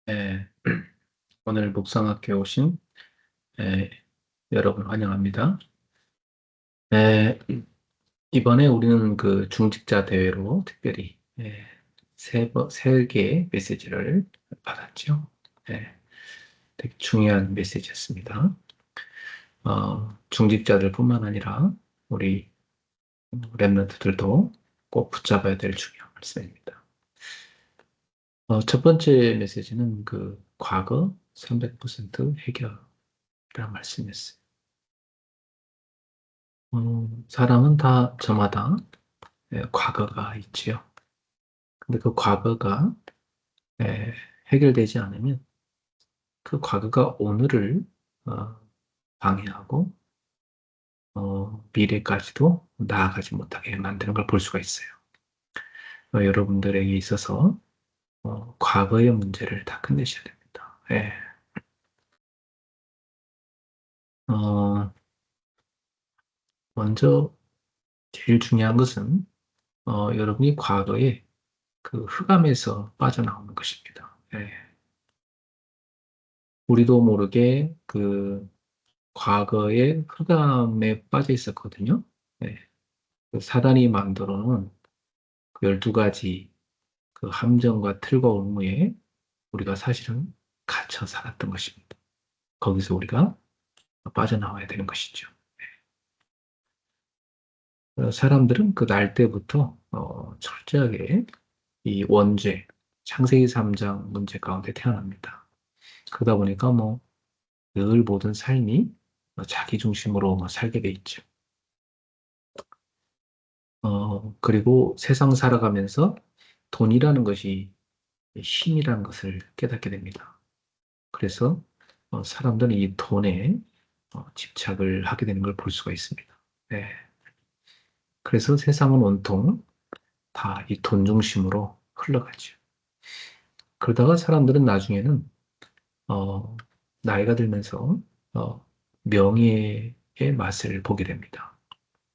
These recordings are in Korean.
예, 오늘 묵상학교에 오신 예, 여러분 환영합니다. 예, 이번에 우리는 그 중직자 대회로 특별히 세 개의 메시지를 받았죠. 예, 되게 중요한 메시지였습니다. 중직자들뿐만 아니라 우리 랩런트들도 꼭 붙잡아야 될 중요한 말씀입니다. 첫 번째 메시지는 그 과거 300% 해결이라는 말씀이었어요. 사람은 다 저마다 과거가 있지요. 근데 그 과거가 해결되지 않으면 그 과거가 오늘을 어, 방해하고 미래까지도 나아가지 못하게 만드는 걸 볼 수가 있어요. 여러분들에게 있어서 과거의 문제를 다 끝내셔야 됩니다. 어, 먼저 제일 중요한 것은 여러분이 과거에 그 흑암에서 빠져나오는 것입니다. 우리도 모르게 그 과거에 흑암에 빠져 있었거든요. 네. 그 사단이 만들어 놓은 그 12가지 그 함정과 틀과 올무에 우리가 사실은 갇혀 살았던 것입니다. 거기서 우리가 빠져나와야 되는 것이죠. 사람들은 그 날 때부터 철저하게 이 원죄, 창세기 3장 문제 가운데 태어납니다. 그러다 보니까 뭐 늘 모든 삶이 자기 중심으로 살게 돼 있죠. 그리고 세상 살아가면서 돈이라는 것이 힘이라는 것을 깨닫게 됩니다. 그래서 사람들은 이 돈에 집착을 하게 되는 걸 볼 수가 있습니다. 네. 그래서 세상은 온통 다 이 돈 중심으로 흘러가죠. 그러다가 사람들은 나중에는 어, 나이가 들면서 어, 명예의 맛을 보게 됩니다.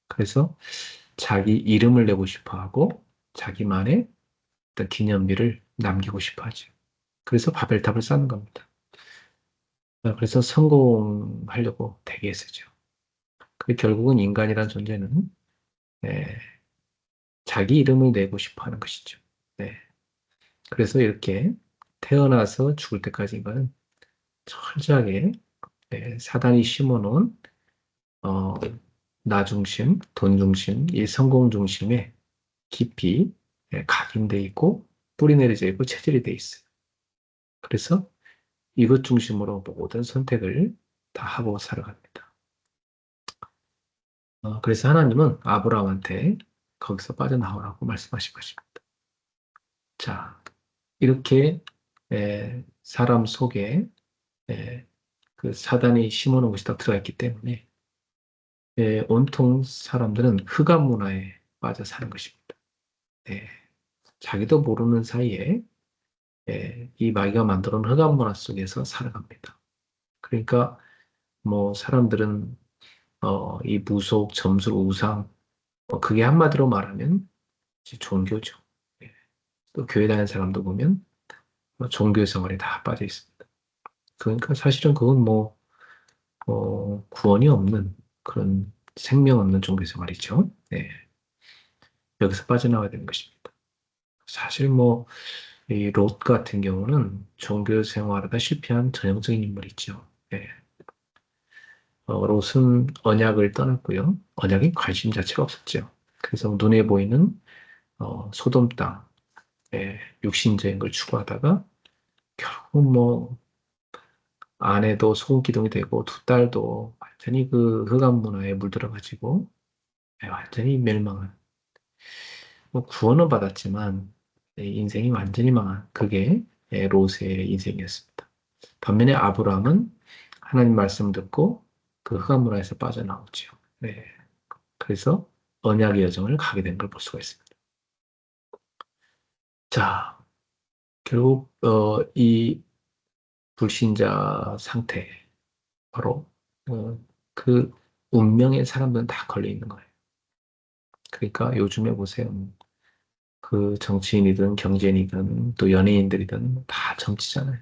그래서 자기 이름을 내고 싶어 하고 자기만의 어떤 기념비를 남기고 싶어 하죠. 그래서 바벨탑을 쌓는 겁니다. 그래서 성공하려고 되게 애쓰죠. 그 결국은 인간이란 존재는 예, 자기 이름을 내고 싶어 하는 것이죠. 네. 그래서 이렇게 태어나서 죽을 때까지 인간은 철저하게 사단이 심어놓은 어, 나 중심, 돈 중심, 이 성공 중심에 깊이 각인돼 있고 뿌리 내려져 있고 체질이 돼 있어요. 그래서 이것 중심으로 모든 선택을 다 하고 살아갑니다. 그래서 하나님은 아브라함한테 거기서 빠져나오라고 말씀하신 것입니다. 자, 이렇게 사람 속에 그 사단이 심어놓은 것이 다 들어가 있기 때문에 온통 사람들은 흑암 문화에 빠져 사는 것입니다. 예, 자기도 모르는 사이에 이 마귀가 만들어 놓은 흑암 문화 속에서 살아갑니다. 그러니까 뭐 사람들은 이 무속, 점술, 우상 그게 한마디로 말하면 이제 종교죠. 예. 또 교회 다니는 사람도 보면 종교 생활에 다 빠져 있습니다. 그러니까 사실은 그건 뭐 구원이 없는 그런 생명 없는 종교 생활이죠. 네. 여기서 빠져나와야 되는 것입니다. 사실 뭐 이 롯 같은 경우는 종교 생활하다 실패한 전형적인 인물이죠. 네. 롯은 언약을 떠났고요. 언약에 관심 자체가 없었죠. 그래서 눈에 보이는 소돔 땅, 육신적인 걸 추구하다가 결국 뭐 아내도 소금기둥이 되고 두 딸도 완전히 그 흑암 문화에 물들어가지고 완전히 멸망한 뭐 구원은 받았지만 인생이 완전히 망한 그게 롯의 인생이었습니다. 반면에 아브라함은 하나님 말씀 듣고 그 흑암 문화에서 빠져나오죠. 네. 그래서 언약의 여정을 가게 된 걸 볼 수가 있습니다. 자, 결국 이 불신자 상태 바로 그 운명의 사람들은 다 걸려 있는 거예요. 그러니까 요즘에 보세요. 그 정치인이든 경제인이든 또 연예인들이든 다 정치잖아요.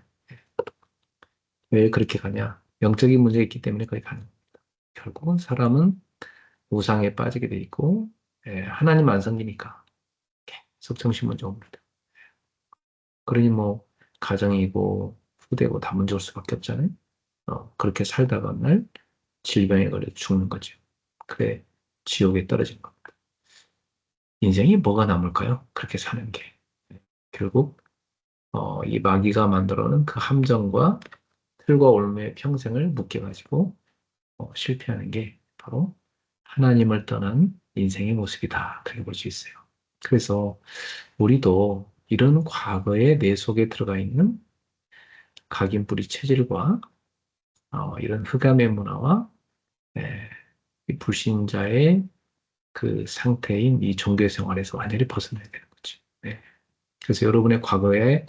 왜 그렇게 가냐? 영적인 문제가 있기 때문에 그렇게 가는 거예요. 결국은 사람은 우상에 빠지게 돼 있고, 하나님 안 섬기니까 계속 정신문제 옵니다. 그러니 뭐, 가정이고, 후대고 다 문제 올 수밖에 없잖아요. 그렇게 살다가 어느 날 질병에 걸려 죽는 거죠. 그래, 지옥에 떨어진 겁니다. 인생이 뭐가 남을까요? 그렇게 사는 게. 결국, 이 마귀가 만들어 놓은 그 함정과 틀과 올무의 평생을 묶여가지고 실패하는 게 바로 하나님을 떠난 인생의 모습이다. 그렇게 볼 수 있어요. 그래서 우리도 이런 과거에 내 속에 들어가 있는 각인뿌리 체질과 이런 흑암의 문화와 예, 이 불신자의 그 상태인 이 종교 생활에서 완전히 벗어나야 되는 거죠. 네. 그래서 여러분의 과거에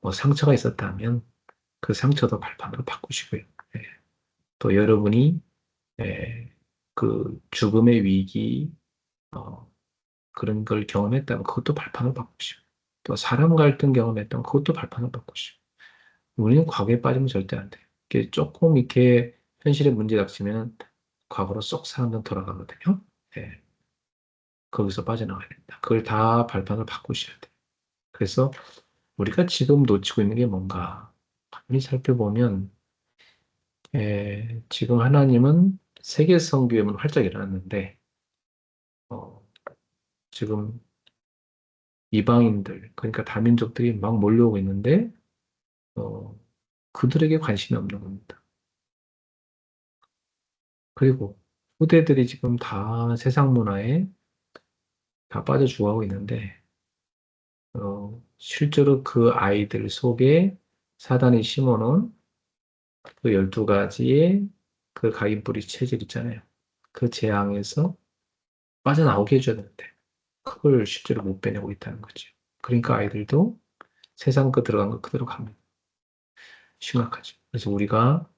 뭐 상처가 있었다면 그 상처도 발판으로 바꾸시고요. 예. 또 여러분이 그 죽음의 위기 어, 그런 걸 경험했다면 그것도 발판을 바꾸시고 또 사람 갈등 경험했다면 그것도 발판을 바꾸시고 우리는 과거에 빠지면 절대 안 돼요. 이게 조금 이렇게 현실에 문제 닥치면 과거로 쏙 사람은 돌아가거든요. 예, 거기서 빠져나가야 된다. 그걸 다 발판을 바꾸셔야 돼요. 그래서 우리가 지금 놓치고 있는 게 뭔가 가만히 살펴보면 지금 하나님은 세계 선교회는 활짝 일어났는데 어, 지금 이방인들 그러니까 다민족들이 막 몰려오고 있는데 어, 그들에게 관심이 없는 겁니다. 그리고 후대들이 지금 다 세상 문화에 다 빠져 죽어가고 있는데 실제로 그 아이들 속에 사단이 심어놓은 그 12가지의 그 각인뿌리 체질 있잖아요. 그 재앙에서 빠져나오게 해줘야 되는데 그걸 실제로 못 빼내고 있다는 거죠. 그러니까 아이들도 세상 거 들어간 거 그대로 갑니다. 심각하죠. 그래서 우리가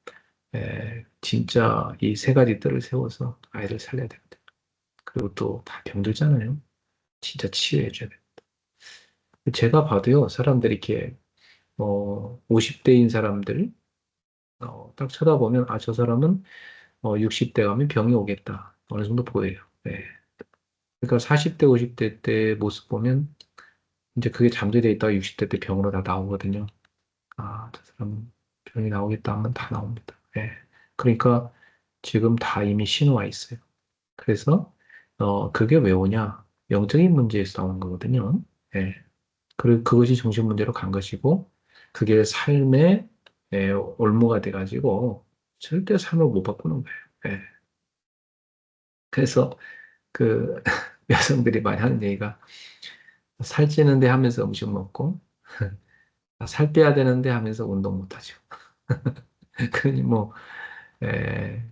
진짜 이 세 가지 뜰을 세워서 아이들 살려야 됩니다. 그리고 또 다 병들잖아요. 진짜 치유해줘야 돼요. 제가 봐도요, 사람들이 이렇게, 50대인 사람들, 딱 쳐다보면, 아, 저 사람은 60대 가면 병이 오겠다. 어느 정도 보여요. 네. 그러니까 40대, 50대 때 모습 보면, 이제 그게 잠재되어 있다가 60대 때 병으로 다 나오거든요. 아, 저 사람 병이 나오겠다 하면 다 나옵니다. 네. 그러니까 지금 다 이미 신호와 있어요. 그래서, 그게 왜 오냐? 영적인 문제에서 나오는 거거든요. 예. 그것이 중심 문제로 간 것이고, 그게 삶의 올무가 돼가지고, 절대 삶을 못 바꾸는 거예요. 예. 그래서 그 여성들이 많이 하는 얘기가, 살찌는데 하면서 음식 먹고, 살 빼야 되는데 하면서 운동 못 하죠. 그러니 뭐, 에,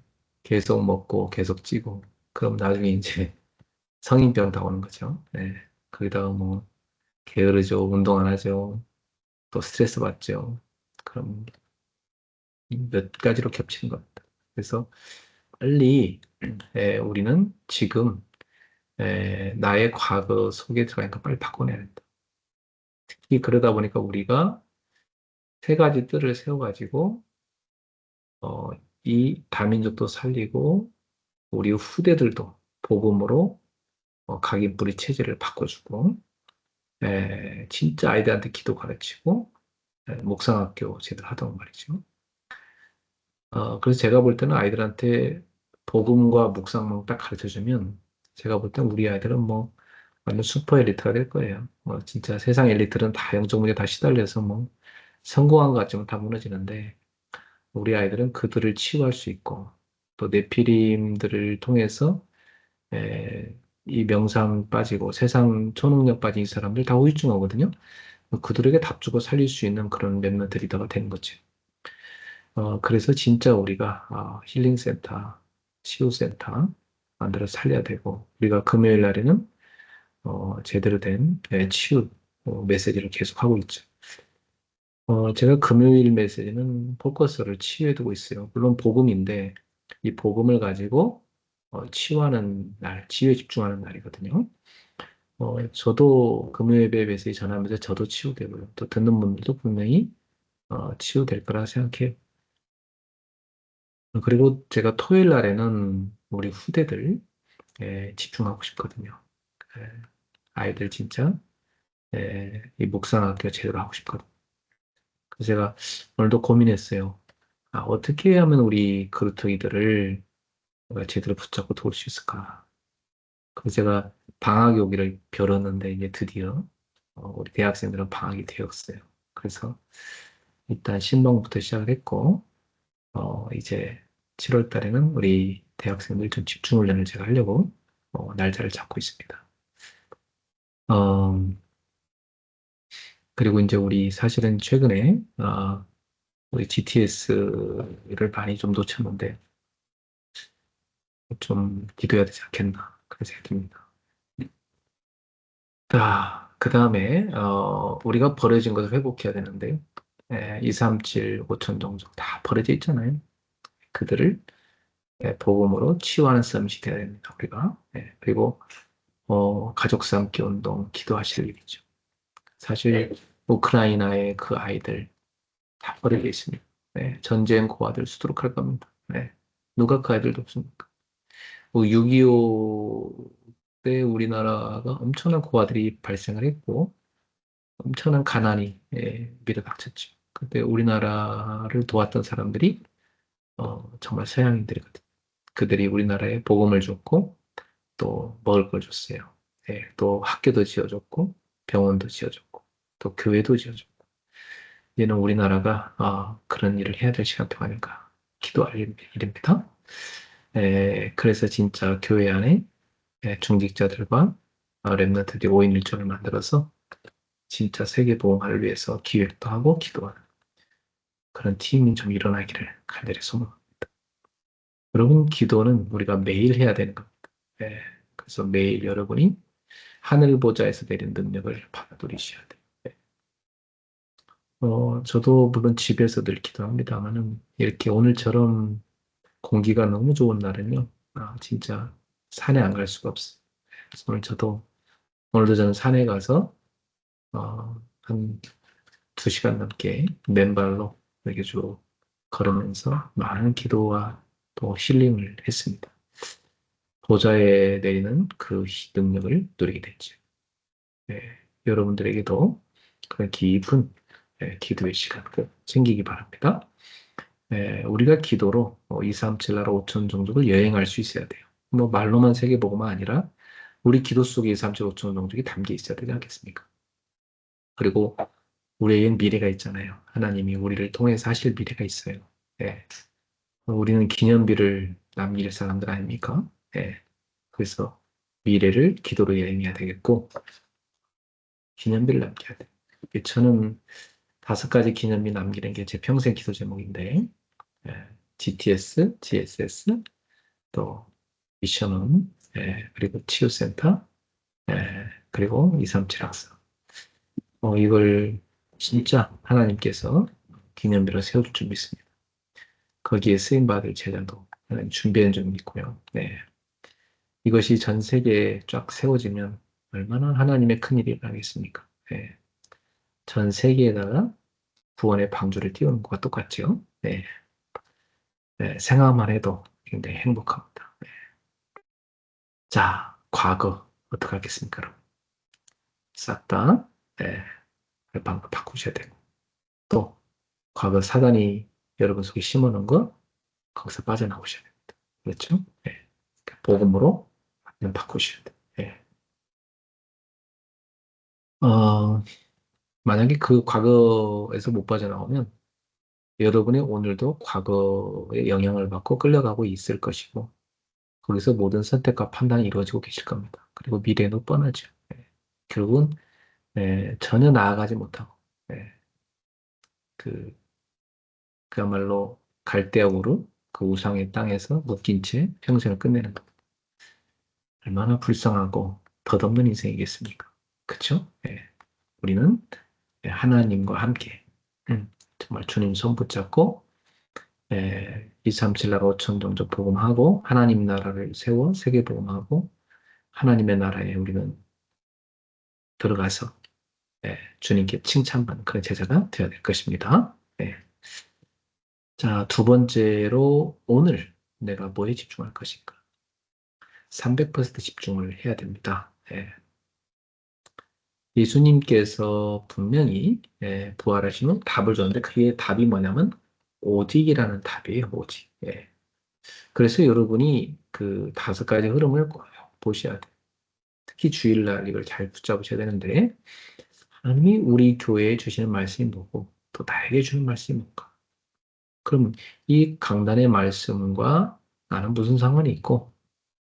계속 먹고, 계속 찌고, 그럼 나중에 이제 성인병 다 오는 거죠. 예. 거기다가 뭐, 게으르죠. 운동 안 하죠. 또 스트레스 받죠. 그럼 몇 가지로 겹치는 겁니다. 그래서 빨리 우리는 지금 나의 과거 속에 들어가니까 빨리 바꿔내야 된다. 특히 그러다 보니까 우리가 세 가지 뜰을 세워가지고 어, 이 다민족도 살리고 우리 후대들도 복음으로 각인뿌리 체제를 바꿔주고 진짜 아이들한테 기도 가르치고 목상학교 제대로 하던 말이죠. 그래서 제가 볼 때는 아이들한테 복음과 묵상만 딱 가르쳐주면 제가 볼 땐 우리 아이들은 뭐 완전 슈퍼 엘리트가 될 거예요. 뭐 진짜 세상 엘리트들은 다 영적 문제 다 시달려서 뭐 성공한 것 같지만 다 무너지는데 우리 아이들은 그들을 치유할 수 있고 또 네피림들을 통해서 이 명상 빠지고 세상 초능력 빠진 이 사람들 다 후유증하거든요. 그들에게 답주고 살릴 수 있는 그런 멤버들이다가 되는 거죠. 그래서 진짜 우리가 힐링센터, 치유센터 만들어 살려야 되고 우리가 금요일 날에는 제대로 된 치유 메시지를 계속하고 있죠. 제가 금요일 메시지는 포커스를 치유에 두고 있어요. 물론 복음인데 이 복음을 가지고 치유하는 날, 치유에 집중하는 날이거든요. 저도 금요일 예배 메시지 전하면서 저도 치유되고요. 또 듣는 분들도 분명히 치유될 거라 생각해요. 그리고 제가 토요일 날에는 우리 후대들 집중하고 싶거든요. 예, 아이들 진짜 이 묵상학교 제대로 하고 싶거든요. 그래서 제가 오늘도 고민했어요. 어떻게 하면 우리 그루터기들을 제대로 붙잡고 도울 수 있을까? 그래서 제가 방학이 오기를 벼렀는데 이제 드디어 우리 대학생들은 방학이 되었어요. 그래서 일단 신방부터 시작을 했고 이제 7월 달에는 우리 대학생들 좀 집중 훈련을 제가 하려고 날짜를 잡고 있습니다. 어, 그리고 이제 우리 사실은 최근에 우리 GTS를 많이 좀 놓쳤는데 좀 기도해야 되지 않겠나 그런 생각이 듭니다. 그 다음에 우리가 버려진 것을 회복해야 되는데 2, 3, 7, 5천 정도 다 버려져 있잖아요. 그들을 복음으로 치유하는 썸이 돼야 됩니다. 우리가. 그리고 가족 삶기 운동 기도하실 일이죠. 사실 우크라이나의 그 아이들 다 버려져 있습니다. 전쟁 고아들 수두룩 할 겁니다. 누가 그 아이들 돕습니까? 6.25 때 우리나라가 엄청난 고아들이 발생을 했고 엄청난 가난이 밀어닥쳤죠. 그때 우리나라를 도왔던 사람들이 정말 서양인들이거든요. 그들이 우리나라에 복음을 줬고 또 먹을 걸 줬어요. 또 학교도 지어줬고 병원도 지어줬고 또 교회도 지어줬고 이제는 우리나라가 그런 일을 해야 될 시간표가 아닌가 기도할 일입니다. 그래서 진짜 교회 안에 중직자들과 렘넌트들이 5인 1조를 만들어서 진짜 세계보험화를 위해서 기획도 하고 기도하는 그런 팀이 좀 일어나기를 간절히 소망합니다. 여러분, 기도는 우리가 매일 해야 되는 겁니다. 그래서 매일 여러분이 하늘 보좌에서 내린 능력을 받아들이셔야 돼요. 저도 물론 집에서 늘 기도합니다만은 이렇게 오늘처럼 공기가 너무 좋은 날은요, 진짜 산에 안 갈 수가 없어요. 그래서 오늘도 저는 산에 가서 한 2시간 넘게 맨발로 이렇게 쭉 걸으면서 많은 기도와 또 힐링을 했습니다. 보좌에 내리는 그 능력을 누리게 됐죠. 여러분들에게도 그런 깊은 기도의 시간 꼭 챙기기 바랍니다. 우리가 기도로 2, 3, 7 나라 5천 종족을 여행할 수 있어야 돼요. 뭐 말로만 세계보고만 아니라 우리 기도 속에 2, 3, 7, 5천 종족이 담겨 있어야 되지 않겠습니까? 그리고 우리에겐 미래가 있잖아요. 하나님이 우리를 통해서 하실 미래가 있어요. 예. 우리는 기념비를 남길 사람들 아닙니까? 예. 그래서 미래를 기도로 여행해야 되겠고, 기념비를 남겨야 돼요. 저는 5가지 기념비 남기는 게 제 평생 기도 제목인데, GTS, GSS, 또 미션원, 그리고 치유센터, 그리고 237 학사. 이걸 진짜 하나님께서 기념비로 세워줄 줄 믿습니다. 거기에 쓰임받을 제자도 하나님 준비한 점 있고요. 이것이 전 세계에 쫙 세워지면 얼마나 하나님의 큰일이 일어나겠습니까? 전 세계에다가 구원의 방주를 띄우는 것과 똑같죠. 생각만 해도 굉장히 행복합니다. 자, 과거 어떻게 하겠습니까, 여러분? 싹 다, 방법 바꾸셔야 되고, 또, 과거 사단이 여러분 속에 심어놓은 거, 거기서 빠져나오셔야 됩니다. 그렇죠? 복음으로 완전 바꾸셔야 돼요. 어, 만약에 그 과거에서 못 빠져나오면 여러분이 오늘도 과거의 영향을 받고 끌려가고 있을 것이고 거기서 모든 선택과 판단이 이루어지고 계실 겁니다. 그리고 미래는 뻔하죠. 결국은 전혀 나아가지 못하고 예, 그 그야말로 갈대아우르 그 우상의 땅에서 묶인 채 평생을 끝내는 것. 얼마나 불쌍하고 덧없는 인생이겠습니까? 그렇죠? 우리는 하나님과 함께 정말 주님 손 붙잡고 2, 3, 7 나라 5천 종족 복음하고 하나님 나라를 세워 세계 복음하고 하나님의 나라에 우리는 들어가서 주님께 칭찬받는 그런 제자가 되어야 될 것입니다. 자, 두 번째로 오늘 내가 뭐에 집중할 것인가? 300% 집중을 해야 됩니다. 예. 예수님께서 분명히 부활하신 후 답을 줬는데 그게 답이 뭐냐면 오직이라는 답이에요. 오직. 예. 그래서 여러분이 그 5가지 흐름을 꼭 보셔야 돼요. 특히 주일날 이걸 잘 붙잡으셔야 되는데 하나님이 우리 교회에 주시는 말씀이 뭐고 또 나에게 주는 말씀이 뭔가. 그럼 이 강단의 말씀과 나는 무슨 상관이 있고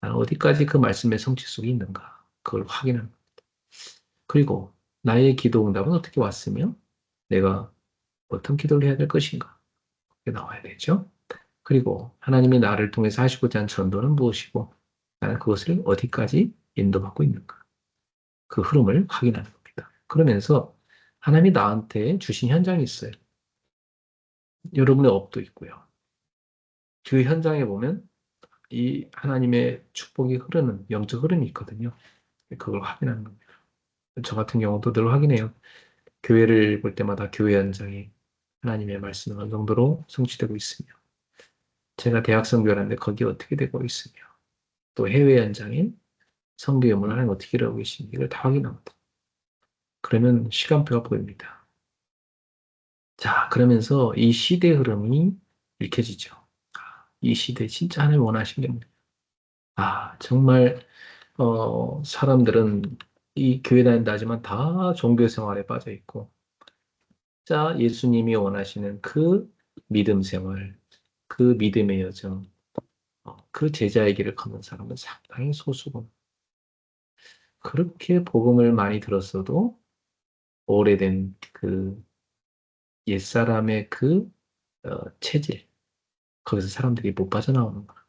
나는 어디까지 그 말씀의 성취 속에 있는가 그걸 확인하는 거예요. 그리고 나의 기도 응답은 어떻게 왔으며 내가 어떤 기도를 해야 될 것인가 그게 나와야 되죠. 그리고 하나님이 나를 통해서 하시고자 하는 전도는 무엇이고 나는 그것을 어디까지 인도받고 있는가 그 흐름을 확인하는 겁니다. 그러면서 하나님이 나한테 주신 현장이 있어요. 여러분의 업도 있고요. 그 현장에 보면 이 하나님의 축복이 흐르는 영적 흐름이 있거든요. 그걸 확인하는 겁니다. 저 같은 경우도 늘 확인해요. 교회를 볼 때마다 교회 현장이 하나님의 말씀은 어느 정도로 성취되고 있으며 제가 대학 선교하는데 거기 어떻게 되고 있으며 또 해외 현장에 선교임을 하나님 어떻게 일하고 계신지 이걸 다 확인합니다. 그러면 시간표가 보입니다. 자, 그러면서 이 시대 흐름이 읽혀지죠. 이 시대 진짜 하나님 원하신 게 뭐냐. 정말 사람들은 이 교회 다닌다 하지만 다 종교 생활에 빠져 있고 자, 예수님이 원하시는 그 믿음 생활, 그 믿음의 여정, 그 제자의 길을 걷는 사람은 상당히 소수고 그렇게 복음을 많이 들었어도 오래된 그 옛사람의 그 체질, 거기서 사람들이 못 빠져나오는 거야.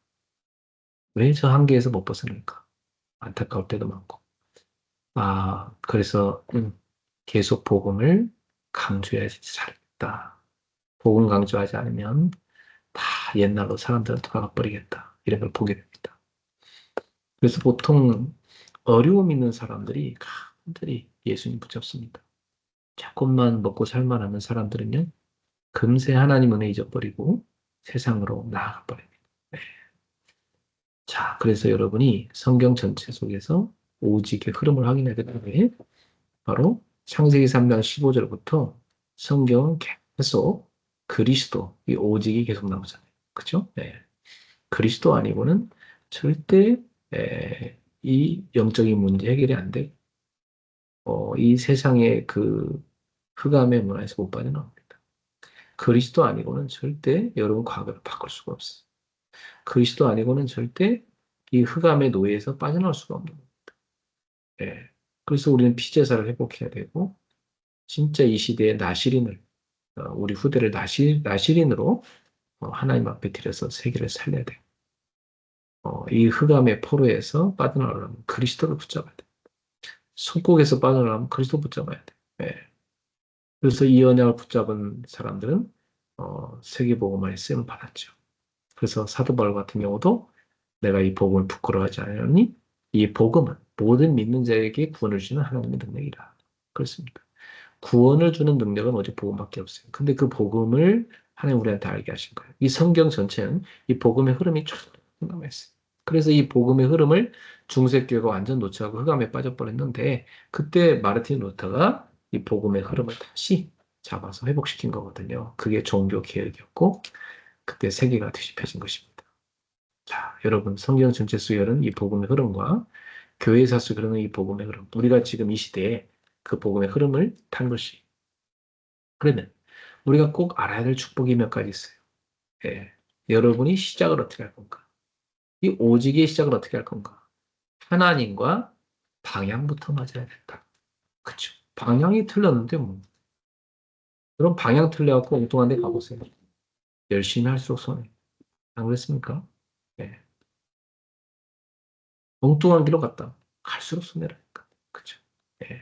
왜 저 한계에서 못 벗어날까? 안타까울 때도 많고. 그래서 계속 복음을 강조해야지 살겠다. 복음 강조하지 않으면 다 옛날로 사람들은 돌아가 버리겠다. 이런 걸 보게 됩니다. 그래서 보통 어려움 있는 사람들이 간절히 예수님 붙잡습니다. 조금만 먹고 살만하는 사람들은요, 금세 하나님 은혜 잊어버리고 세상으로 나아가 버립니다. 네. 자, 그래서 여러분이 성경 전체 속에서 오직의 흐름을 확인해야 되는데, 바로 창세기 3장 15절부터 성경은 계속 그리스도, 이 오직이 계속 나오잖아요. 그죠? 네. 그리스도 아니고는 절대 이 영적인 문제 해결이 안 되고, 이 세상의 그 흑암의 문화에서 못 빠져나옵니다. 그리스도 아니고는 절대 여러분 과거를 바꿀 수가 없어요. 그리스도 아니고는 절대 이 흑암의 노예에서 빠져나올 수가 없는 거예요. 예. 그래서 우리는 피제사를 회복해야 되고 진짜 이 시대의 나시린을 우리 후대를 나시린으로 하나님 앞에 들여서 세계를 살려야 돼요. 이 흑암의 포로에서 빠져나오려면 그리스도를 붙잡아야 돼요. 속국에서 빠져나오려면 그리스도 붙잡아야 돼요. 예. 그래서 이 언약을 붙잡은 사람들은 세계복음화에 쓰임을 받았죠. 그래서 사도 바울 같은 경우도 내가 이 복음을 부끄러워하지 않으니 이 복음은 모든 믿는 자에게 구원을 주는 하나님의 능력이라. 그렇습니다. 구원을 주는 능력은 오직 복음밖에 없어요. 근데 그 복음을 하나님 우리한테 알게 하신 거예요. 이 성경 전체는 이 복음의 흐름이 쫙 남아 있어요. 그래서 이 복음의 흐름을 중세교회가 완전 놓쳐가고 흑암에 빠져버렸는데 그때 마르틴 루터가 이 복음의 흐름을 다시 잡아서 회복시킨 거거든요. 그게 종교 개혁이었고 그때 세계가 뒤집혀진 것입니다. 자, 여러분 성경 전체 수열은 이 복음의 흐름과 교회에서 흐르는 이 복음의 흐름, 우리가 지금 이 시대에 그 복음의 흐름을 탄 것이. 그러면 우리가 꼭 알아야 될 축복이 몇 가지 있어요. 예. 여러분이 시작을 어떻게 할 건가? 이 오직의 시작을 어떻게 할 건가? 하나님과 방향부터 맞아야 된다. 그쵸? 방향이 틀렸는데 뭐. 그럼 방향 틀려갖고 엉뚱한 데 가보세요. 열심히 할수록 손해. 안 그랬습니까? 예. 엉뚱한 길로 갔다. 갈수록 손해라니까. 그쵸? 예.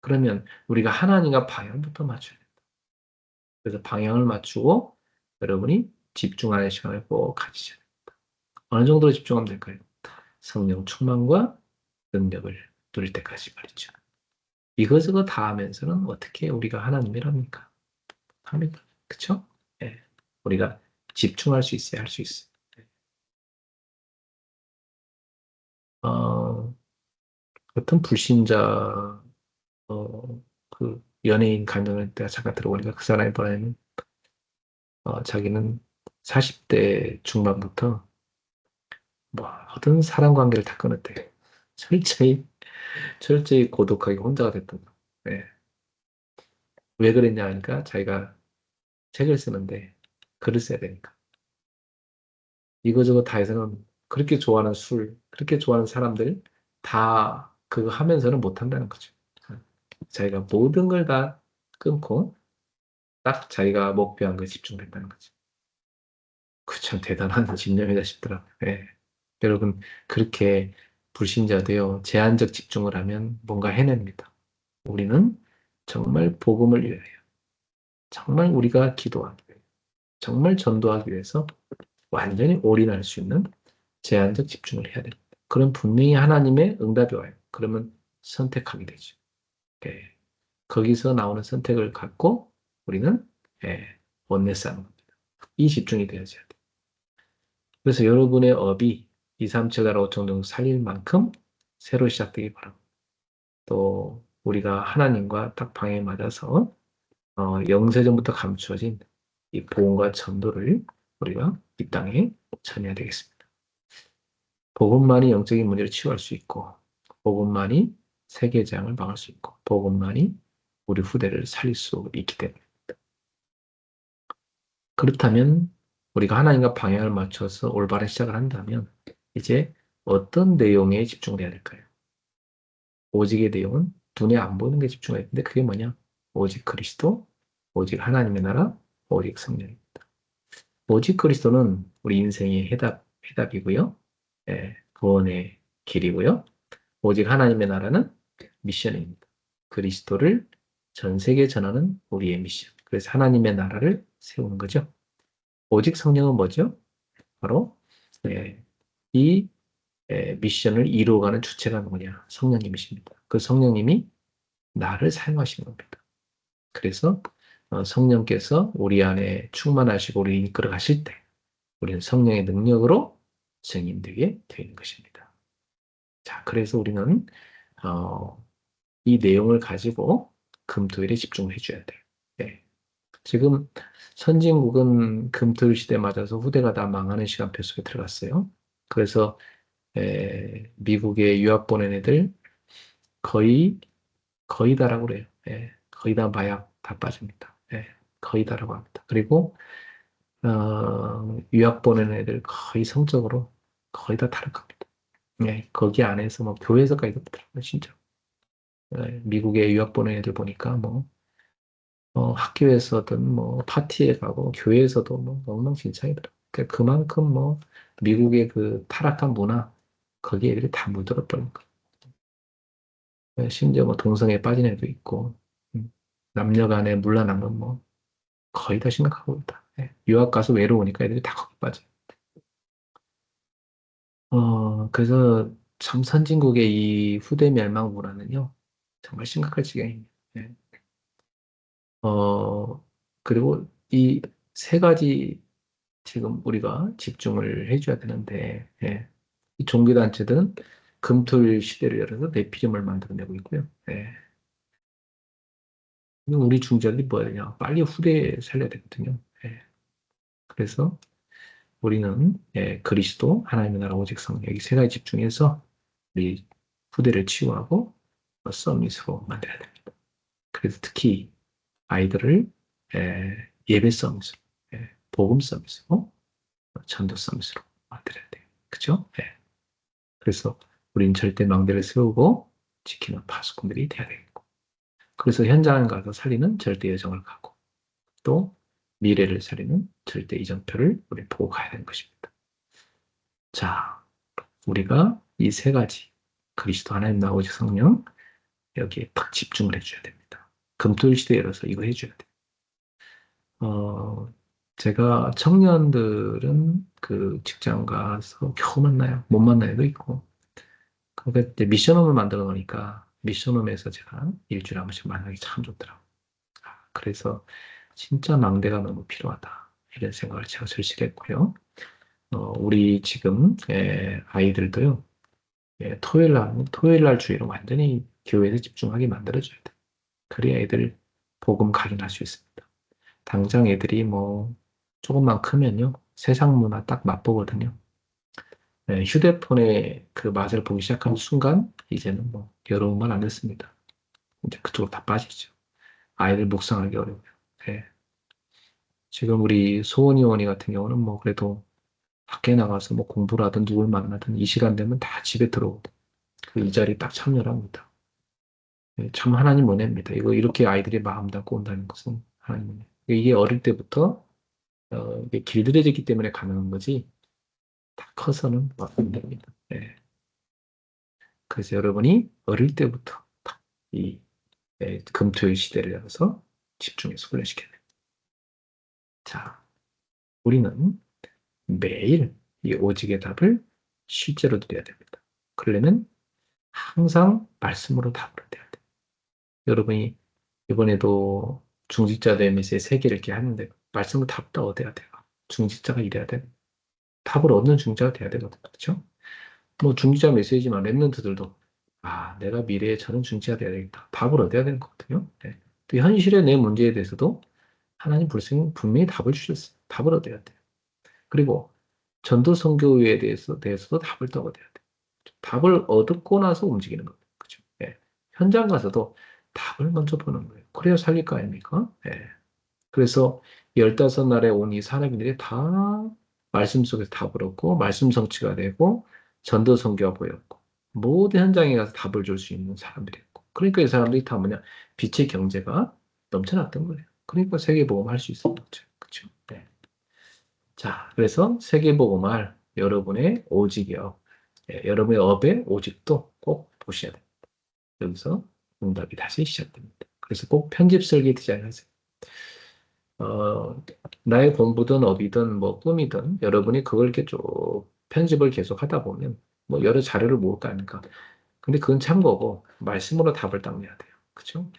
그러면 우리가 하나님과 방향부터 맞춰야 돼요. 그래서 방향을 맞추고 여러분이 집중하는 시간을 꼭 가지셔야 돼요. 어느 정도로 집중하면 될까요? 성령 충만과 능력을 누릴 때까지 말이죠. 이것저것 다 하면서는 어떻게 우리가 하나님이랍니까? 합니까? 그쵸? 예. 우리가 집중할 수 있어야 할 수 있어요. 어, 어떤 불신자, 그 연예인 간증을 내가 잠깐 들어보니까 그 사람의 바에는 자기는 40대 중반부터 모든 사람 관계를 다 끊었대. 철저히, 철저히 고독하게 혼자가 됐던 거. 네. 왜 그랬냐 하니까 자기가 책을 쓰는데 글을 써야 되니까. 이거저거 다 해서는 그렇게 좋아하는 술, 그렇게 좋아하는 사람들 다 그거 하면서는 못 한다는 거죠. 자기가 모든 걸 다 끊고 딱 자기가 목표한 거에 집중된다는 거죠. 그 참 대단한 집념이다 싶더라고요. 예. 여러분, 그렇게 불신자도요, 제한적 집중을 하면 뭔가 해냅니다. 우리는 정말 복음을 위하여, 정말 우리가 기도하기 위해, 정말 전도하기 위해서 완전히 올인할 수 있는 제한적 집중을 해야 됩니다. 그럼 분명히 하나님의 응답이 와요. 그러면 선택하게 되죠. 예. 거기서 나오는 선택을 갖고 우리는 원내스 하는 겁니다. 이 집중이 되어져야 돼요. 그래서 여러분의 업이 2, 3, 7, 8, 5 정도 살릴 만큼 새로 시작되기 바랍니다. 또 우리가 하나님과 딱 방에 맞아서 영세전부터 감추어진 이 복음과 전도를 우리가 이 땅에 전해야 되겠습니다. 복음만이 영적인 문제를 치유할 수 있고 복음만이 세계장을 막을 수 있고 복음만이 우리 후대를 살릴 수 있기 때문에 그렇다면 우리가 하나님과 방향을 맞춰서 올바른 시작을 한다면 이제 어떤 내용에 집중을 해야 될까요? 오직의 내용은 눈에 안 보이는 게 집중해야 되는데 그게 뭐냐? 오직 그리스도, 오직 하나님의 나라, 오직 성령입니다. 오직 그리스도는 우리 인생의 해답이고요. 구원의 길이고요. 오직 하나님의 나라는 미션입니다. 그리스도를 전 세계에 전하는 우리의 미션. 그래서 하나님의 나라를 세우는 거죠. 오직 성령은 뭐죠? 바로 이 미션을 이루어가는 주체가 누구냐? 성령님이십니다. 그 성령님이 나를 사용하시는 겁니다. 그래서 성령께서 우리 안에 충만하시고 우리 이끌어 가실 때 우리는 성령의 능력으로 증인되게 되는 것입니다. 자, 그래서 우리는 어, 이 내용을 가지고 금토일에 집중을 해줘야 돼요. 네. 지금 선진국은 금토일 시대 맞아서 후대가 다 망하는 시간표 속에 들어갔어요. 그래서 미국에 유학 보낸 애들 거의 거의 다라고 그래요. 거의 다 마약 다 빠집니다. 거의 다라고 합니다. 그리고 유학 보낸 애들 거의 성적으로 거의 다 타락합니다. 거기 안에서 뭐 교회에서까지도 못하고 진짜. 미국에 유학 보낸 애들 보니까 뭐 학교에서든 뭐 파티에 가고 교회에서도 뭐 엉망진창이더라고요. 그러니까 그만큼 뭐 미국의 그 타락한 문화 거기에 애들이 다 물들어 버린 거예요. 심지어 뭐 동성애에 빠진 애도 있고 남녀 간에 물란한 건 뭐 거의 다 심각하고 있다. 유학 가서 외로우니까 애들이 다 거기 빠져요. 그래서 참 선진국의 이 후대 멸망 문화는요 정말 심각할 지경입니다. 예. 그리고 이 세 가지 지금 우리가 집중을 해줘야 되는데 이 종교단체들은 금토일 시대를 열어서 내피림을 만들어내고 있고요. 우리 중재들이 뭐야 되냐 빨리 후대에 살려야 되거든요. 그래서 우리는 그리스도, 하나님의 나라, 오직 성령 이 세 가지 집중해서 우리 후대를 치유하고 서밋으로 만들어야 됩니다. 그래서 특히 아이들을 예배 서밋으로, 복음 서밋으로, 전도 서밋으로 만들어야 돼요. 그죠? 그래서 우린 절대 망대를 세우고 지키는 파수꾼들이 돼야 되겠고 그래서 현장에 가서 살리는 절대 여정을 가고 또 미래를 살리는 절대 이정표를 우리 보고 가야 되는 것입니다. 자, 우리가 이 세 가지 그리스도 하나님 나 오직 성령 여기에 딱 집중을 해줘야 됩니다. 금토일 시대라서 이거 해줘야 돼요. 제가 청년들은 그 직장 가서 겨우 만나요. 못 만나는 애도 있고. 그러니까 이제 미션홈을 만들어 놓으니까 미션홈에서 제가 일주일에 한 번씩 만나기 참 좋더라고요. 그래서 진짜 망대가 너무 필요하다. 이런 생각을 제가 절실했고요. 우리 지금 아이들도요. 토요일 날 주일은 완전히 교회에서 집중하게 만들어줘야 돼. 그래야 애들 복음 각인할 수 있습니다. 당장 애들이 뭐 조금만 크면요. 세상 문화 딱 맛보거든요. 휴대폰의 그 맛을 보기 시작하는 순간 이제는 뭐 여러분만 안 됐습니다. 이제 그쪽으로 다 빠지죠. 아이들 묵상하기 어려워요. 예. 지금 우리 소은이 어머니 같은 경우는 뭐 그래도 밖에 나가서 뭐 공부를 하든 누굴 만나든 이 시간 되면 다 집에 들어오고 그 이 자리에 딱 참여를 합니다. 참 하나님 은혜입니다. 이거 이렇게 아이들이 마음 닫고 온다는 것은 하나님 은혜. 이게 어릴 때부터 이게 길들여졌기 때문에 가능한 거지 다 커서는 안 됩니다. 예. 그래서 여러분이 어릴 때부터 이 금토일 시대를 열어서 집중해서 훈련시켜야 돼요. 자, 우리는 매일 이 오직의 답을 실제로 드려야 됩니다. 그러려면 항상 말씀으로 답을 드려야 돼요. 여러분이 이번에도 중직자 대미세 세 개를 이렇게 하는데 말씀으로 답도 얻어야 돼요. 중직자가 이래야 돼요. 답을 얻는 중직자가 돼야 되거든요. 그렇죠? 뭐 중직자 메시지만 랩런트들도 내가 미래에 저런 중직자가 돼야 되겠다. 답을 얻어야 되는 거거든요. 네. 또 현실의 내 문제에 대해서도 하나님 분명히 답을 주셨어요. 답을 얻어야 돼요. 그리고 전도 선교에 대해서도 답을 또 얻어야 돼요. 답을 얻고 나서 움직이는 거예요. 그죠? 예. 현장 가서도 답을 먼저 보는 거예요. 그래야 살릴 거 아닙니까? 예. 그래서 15날에 온 이 사람들이 다 말씀 속에서 답을 얻고 말씀 성취가 되고 전도 선교가 보였고 모든 현장에 가서 답을 줄 수 있는 사람들이었고 그러니까 이 사람들이 다 뭐냐 빛의 경제가 넘쳐났던 거예요. 그러니까 세계복음 할 수 있었던 거죠. 그렇죠? 네. 자, 그래서 세계복음할 여러분의 오직이요. 여러분의 업의 오직도 꼭 보셔야 돼요. 여기서 응답이 다시 시작됩니다. 그래서 꼭 편집 설계 디자인하세요. 나의 공부든 업이든 뭐 꿈이든 여러분이 그걸 이렇게 쭉 편집을 계속 하다 보면 뭐 여러 자료를 모을 거 아닙니까? 근데 그건 참고고 말씀으로 답을 딱 내야 돼요. 그죠?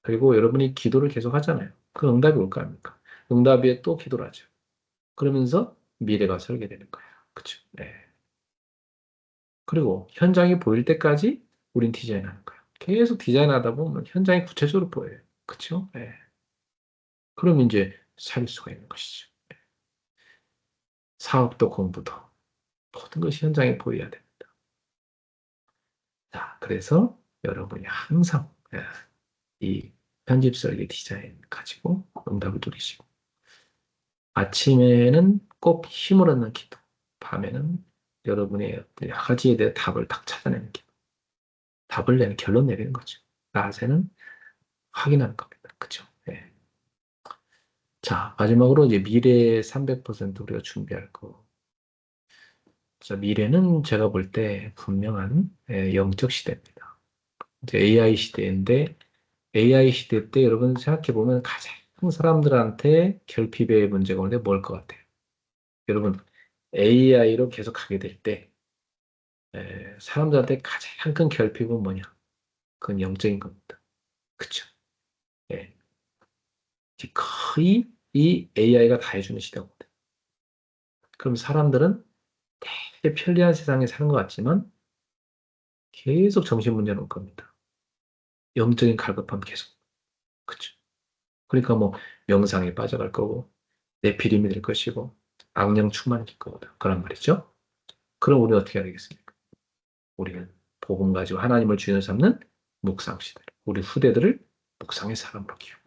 그리고 여러분이 기도를 계속 하잖아요. 그 응답이 올 거 아닙니까? 응답에 또 기도를 하죠. 그러면서 미래가 설계되는 거예요. 그죠? 네. 그리고 현장이 보일 때까지 우린 디자인하는 거예요. 계속 디자인하다 보면 현장이 구체적으로 보여요. 그쵸? 네. 그럼 이제 살 수가 있는 것이죠. 사업도 공부도 모든 것이 현장에 보여야 됩니다. 자, 그래서 여러분이 항상 이 편집 설계 디자인 가지고 응답을 누리시고 아침에는 꼭 힘을 얻는 기도, 밤에는 여러분의 여러 가지에 대해 답을 딱 찾아내는 기도, 답을 내는 결론 내리는 거죠. 낮에는 확인하는 겁니다. 그죠? 네. 자, 마지막으로 이제 미래 300% 우리가 준비할 거. 자, 미래는 제가 볼 때 분명한 영적 시대입니다. 이제 AI 시대인데 AI 시대 때 여러분 생각해 보면 가장 사람들한테 결핍의 문제가 오는데 뭘 것 같아요? 여러분 AI로 계속 가게 될 때 사람들한테 가장 큰 결핍은 뭐냐? 그건 영적인 겁니다. 그쵸? 예. 거의 이 AI가 다 해주는 시대거든요. 그럼 사람들은 되게 편리한 세상에 사는 것 같지만 계속 정신 문제는 올 겁니다. 영적인 갈급함 계속. 그쵸? 그러니까 뭐 명상에 빠져갈 거고 내 피림이 될 것이고 악령 충만해질 거거든. 그런 말이죠. 그럼 우리는 어떻게 해야 되겠습니까? 우리는 복음 가지고 하나님을 주인을 삼는 묵상 시대. 우리 후대들을 묵상의 사람으로 키우고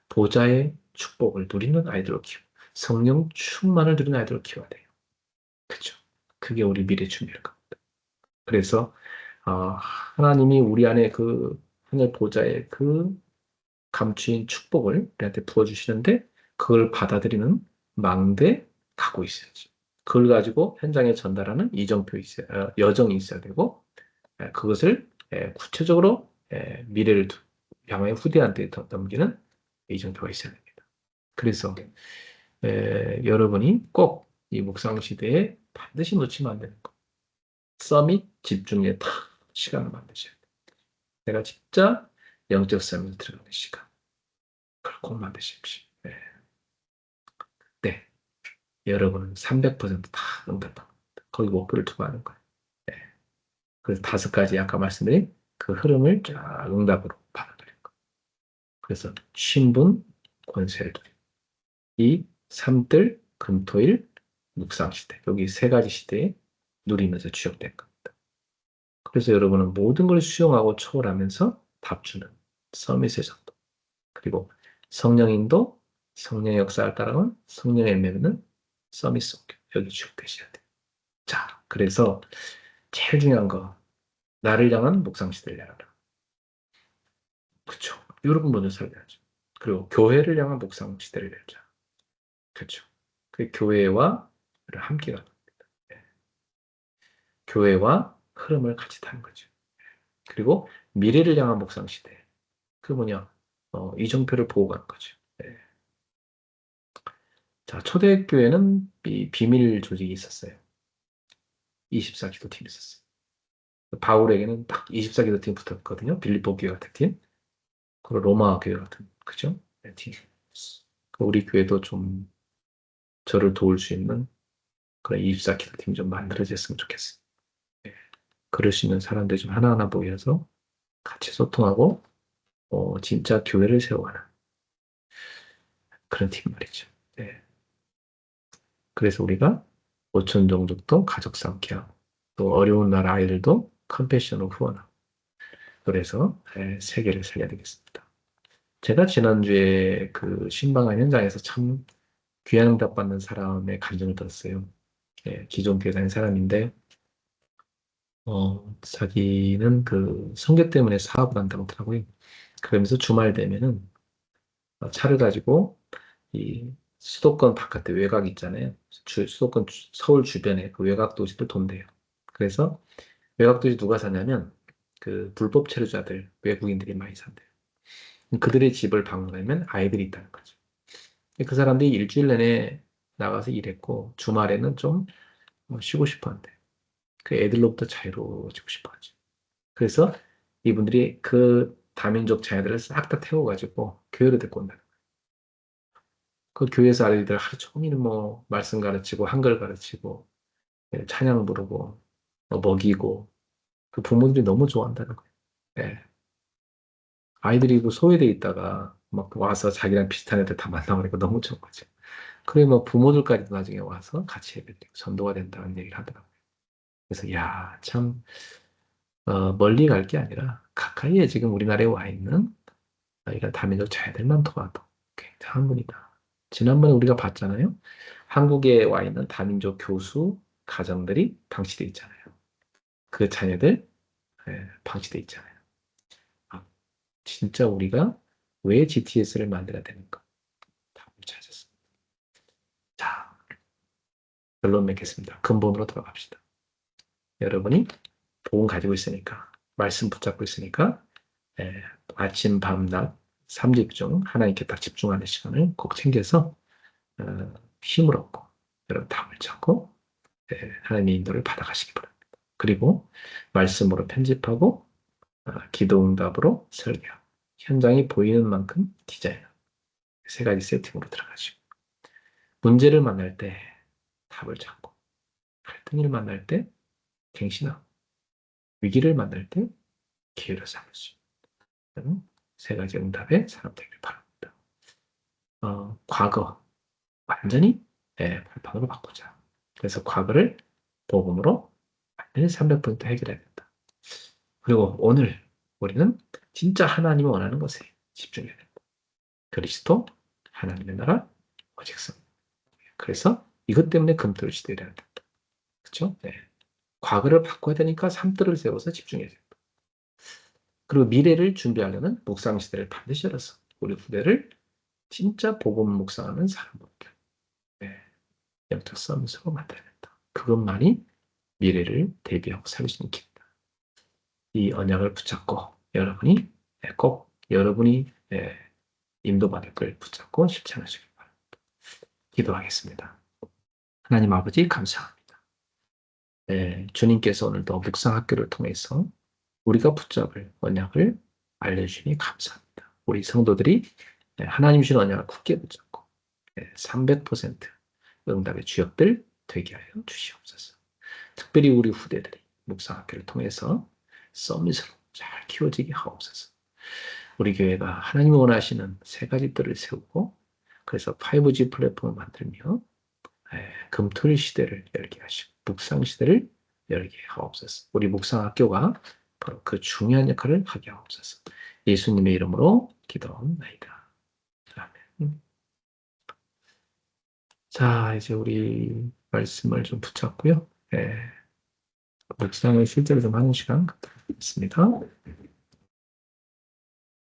보좌의 축복을 누리는 아이들로 키우고 성령 충만을 누리는 아이들로 키워야 돼요. 그죠? 그게 우리 미래 준비일 겁니다. 그래서 하나님이 우리 안에 그 하늘 보좌의 그 감추인 축복을 우리한테 부어주시는데 그걸 받아들이는 망대 갖고 있어야지. 그걸 가지고 현장에 전달하는 여정이 있어야 되고 그것을 구체적으로 미래를 향하여 후대한테 넘기는 이정표가 있어야 됩니다. 그래서 여러분이 꼭 이 묵상 시대에 반드시 놓치면 안 되는 거. 서밋 집중에 다 시간을 만드셔야 돼요. 내가 진짜 영적 서밋 들어가는 시간. 그걸 꼭 만드십시오. 네. 네. 여러분은 300%다 응답합니다. 거기 목표를 두고 하는 거예요. 네. 그래서 5가지 아까 말씀드린 그 흐름을 쫙 응답으로 받아들인 거예요. 그래서 신분, 권세를 드리고 이 삼들, 금토일, 묵상시대 여기 3가지 시대에 누리면서 주역된 겁니다. 그래서 여러분은 모든 걸 수용하고 초월하면서 답주는 서밋의 정도 그리고 성령인도 성령의 역사를 따라가면 성령의 매매는 서밋 성교 여기 주역되셔야 돼요. 자, 그래서 제일 중요한 거 나를 향한 묵상시대를 열어라. 그렇죠. 여러분 먼저 살려야죠. 그리고 교회를 향한 묵상시대를 열자. 그렇죠. 그 교회와 함께 가는 겁니다. 네. 교회와 흐름을 같이 타는 거죠. 그리고 미래를 향한 묵상시대. 그 뭐냐? 이정표를 보고 가는 거죠. 네. 자, 초대교회는 비밀 조직이 있었어요. 24기도팀이 있었어요. 바울에게는 딱 24기도팀 붙었거든요. 빌립보 교회 같은 팀. 그리고 로마 교회 같은, 그죠? 네, 팀. 우리 교회도 좀 저를 도울 수 있는 그런 24기도팀이 좀 만들어졌으면 좋겠어요. 네. 그럴 수 있는 사람들 좀 하나하나 모여서 같이 소통하고, 진짜 교회를 세워가는 그런 팀 말이죠. 네. 그래서 우리가 5천 종족도 가족 삼게 하고, 또 어려운 나라 아이들도 컴패션으로 후원하고, 그래서 세계를 살려야 되겠습니다. 제가 지난주에 그 신방한 현장에서 참 귀한 응답 받는 사람의 감정을 들었어요. 기존 교회 다닌 사람인데, 자기는 그 성교 때문에 사업을 한다고 하더라고요. 그러면서 주말 되면은 차를 가지고 이 수도권 바깥에 외곽 있잖아요. 수도권 서울 주변에 그 외곽 도시를 돈대요. 그래서 외곽 도시 누가 사냐면 그 불법 체류자들 외국인들이 많이 산대요. 그들의 집을 방문하면 아이들이 있다는 거죠. 그 사람들이 일주일 내내 나가서 일했고 주말에는 좀 쉬고 싶어 한대요. 그 애들로부터 자유로워지고 싶어 하죠. 그래서 이분들이 그 다민족 자녀들을 싹 다 태워가지고 교회로 데리고 온다는 거예요. 그 교회에서 아이들 하루 종일 뭐 말씀 가르치고 한글 가르치고 찬양 부르고 먹이고 그 부모들이 너무 좋아한다는 거예요. 예. 아이들이 그 소외돼 있다가 막 와서 자기랑 비슷한 애들 다 만나보니까 너무 좋은 거죠. 그래 뭐 부모들까지도 나중에 와서 같이 예배드리고 전도가 된다는 얘기를 하더라고요. 그래서 야, 참 멀리 갈 게 아니라 가까이에 지금 우리나라에 와 있는 이런 다민족 자녀들만 도와도 굉장한 분이다. 지난번에 우리가 봤잖아요. 한국에 와 있는 다민족 교수 가정들이 방치돼 있잖아요. 그 자녀들 방치돼 있잖아요. 아, 진짜 우리가 왜 GTS를 만들어야 되는가? 답을 찾았습니다. 자, 결론 맺겠습니다. 근본으로 들어갑시다. 여러분이 복음 가지고 있으니까, 말씀 붙잡고 있으니까, 아침, 밤, 낮, 3집중, 하나님께 딱 집중하는 시간을 꼭 챙겨서, 힘을 얻고, 여러분 답을 찾고, 하나님의 인도를 받아가시기 바랍니다. 그리고, 말씀으로 편집하고, 기도 응답으로 설계하고, 현장이 보이는 만큼 디자인하고, 3가지 세팅으로 들어가시고, 문제를 만날 때 답을 찾고, 갈등을 만날 때 갱신하고, 위기를 만날 때 기회를 삼을 수 있는 3가지 응답의 사람 되길 바랍니다. 과거 완전히 발판으로 바꾸자. 그래서 과거를 복음으로 완전히 300% 해결해야 된다. 그리고 오늘 우리는 진짜 하나님이 원하는 것에 집중해야 된다. 그리스도, 하나님의 나라, 오직 성. 그래서 이것 때문에 금토를 시대를 해야 된다. 그렇죠? 네. 과거를 바꿔야 되니까 삶들을 세워서 집중해야 된다. 그리고 미래를 준비하려면 묵상 시대를 반드시 열어서 우리 후대를 진짜 복음 묵상하는 사람으로 영적 서밋으로 만들어야 된다. 그것만이 미래를 대비하고 살 수 있는 길이다. 이 언약을 붙잡고 여러분이 꼭 여러분이 인도받을 걸 붙잡고 실천하시길 바랍니다. 기도하겠습니다. 하나님 아버지 감사합니다. 주님께서 오늘도 묵상학교를 통해서 우리가 붙잡을 언약을 알려주시니 감사합니다. 우리 성도들이 하나님 주신 언약을 굳게 붙잡고 300% 응답의 주역들 되게 하여 주시옵소서. 특별히 우리 후대들이 묵상학교를 통해서 서밋으로 잘 키워지게 하옵소서. 우리 교회가 하나님이 원하시는 세 가지 뜰을 세우고 그래서 5G 플랫폼을 만들며 금토일 시대를 열게 하시고 묵상 시대를 열게 하옵소서. 우리 묵상학교가 바로 그 중요한 역할을 하게 하옵소서. 예수님의 이름으로 기도하옵나이다. 아멘. 자, 이제 우리 말씀을 좀 붙잡고요. 묵상을 실제로 좀 하는 시간 갖도록 하겠습니다.